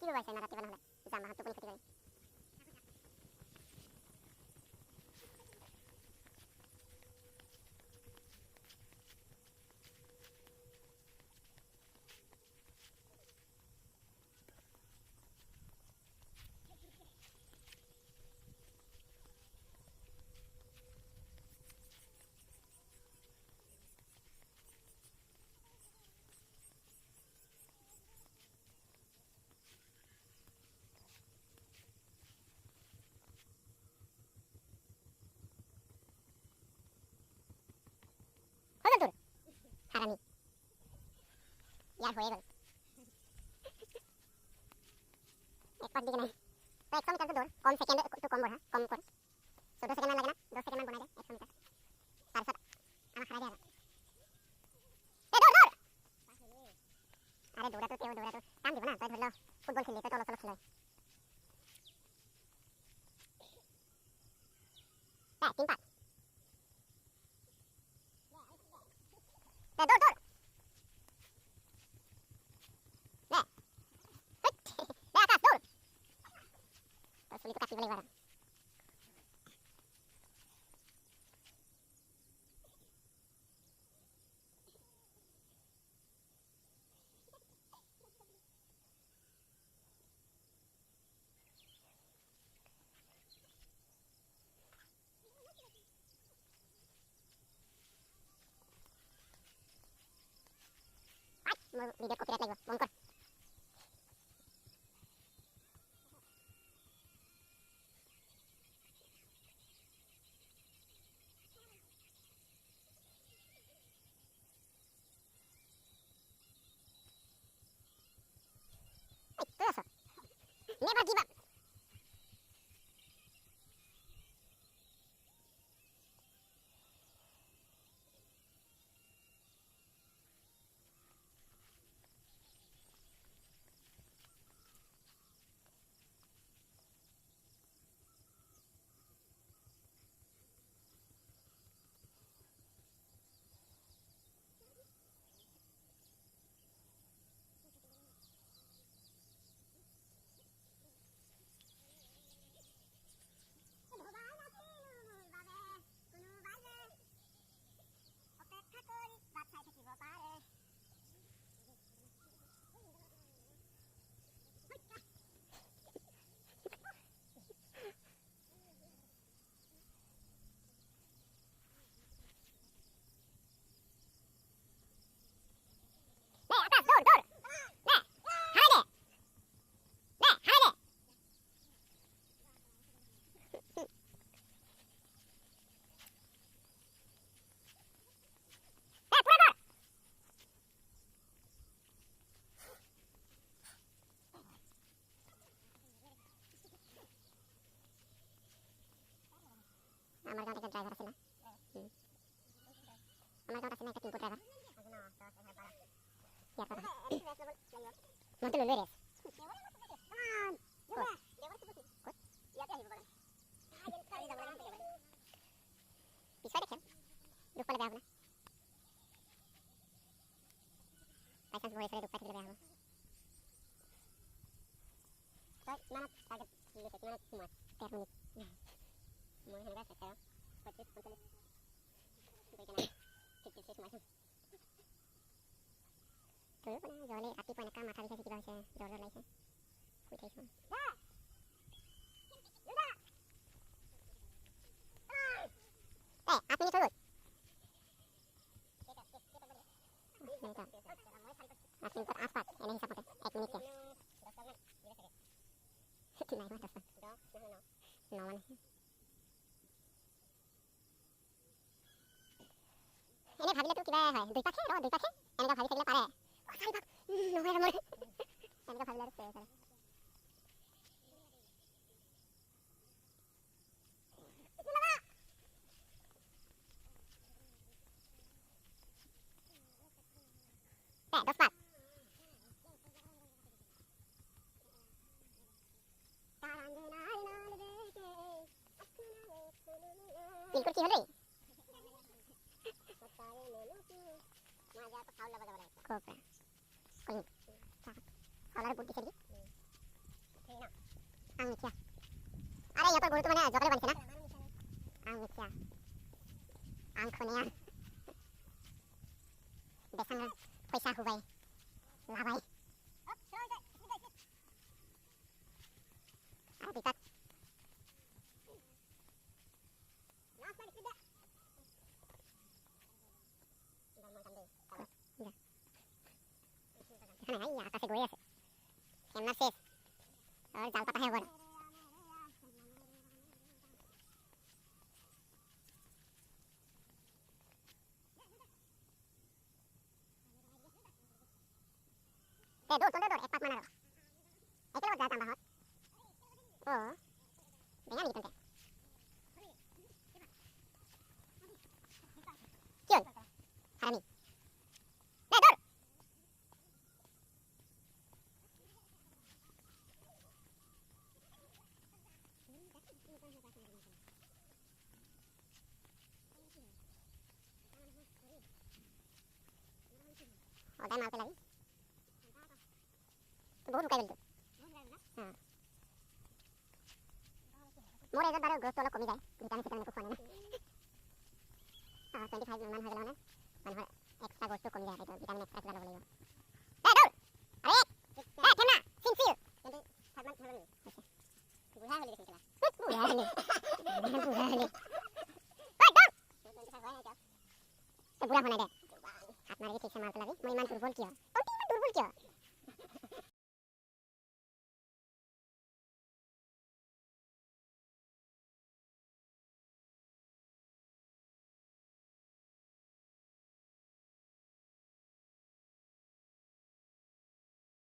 কি ববাইছে না ৰাতিপুৱা নহ'লে যাম টোপনি ক্ষতি কৰি হারামি ইয়ার হয়ে গেল এক পাক দিকে নাই তো 100 মিটার তো দৌড় কম সেকেন্ড একটু কম बढ़ा কম कर 14 সেকেন্ড লাগে না 10 সেকেন্ড বনা যায় 100 মিটার তারপর আমার হারা যায় এ দৌড় দৌড় আরে দৌড়া তো কাম দিব না তাই ধরলো ফুটবল খেললে তো চলো চলো খেলে হ্যাঁ 3 পাক দৌড় দৌড় Sulit kasih beli barang. Video copyright lagi, bongkar. Never give up. আমার গাঁটে একটা ড্রাইভার আছে না আমার গাঁটে আছে না একটা টিম্পো ড্রাইভার কি কথা মতে ললে রে পিছনে দেখেন দুঃখ পালে দেওয়া হবে না বাইচান্স বয়ে ফেলে দুঃখ পালে দেওয়া হবে তো মানে টার্গেট লিখে মানে তোমার 13 মিনিট মই হেনকা চেষ্টা 25 45 দুইটা ঠিক ঠিক মাইছো তো মানে জলে রাতি পানি কাম মাথা বিষাইছে কিবা হৈছে জ্বৰ লাইছে শুই থাইছো আপনি তো আপনি তো আপাত এনে হিসাব মতে 1 মিনিট নাই মাত আছে no মানে এনে ভাবিলে তো কিবা হয় দুই পাখে এনেকা ভাবি থাকিলে পাৰে চাৰি পাক নহয় মোৰ এনেকা ভাবিলে আৰু পাৰে দশ পাক পিলকুর কি হলে খুব কই খাওয়ার বুদ্ধি সেদিকে এখানে এই আকাশে গড়ে আছে ক্যামেরা শেষ আর জাল পাতা হয়ে গেল দৌড় তোদের দৌড় এক পাক মানারো একেলে যা তাম্বা হত ও বেঙ্গা নি তোদের কি হল হারামি দৌড় ওটাই মারতে লাগি বহুত উকাই গেল হ্যাঁ মোর এজত বারে গ্রোথ অলপ কমি যায় ভিটামিন সিটামিন একো খোৱা নাই না 25 মান হৈ গ'লে মানে মানুহৰ এক্সট্ৰা গ্ৰথটো কমি যায় সেইটো ভিটামিন এক্সট্ৰা কিবা ল'ব লাগিব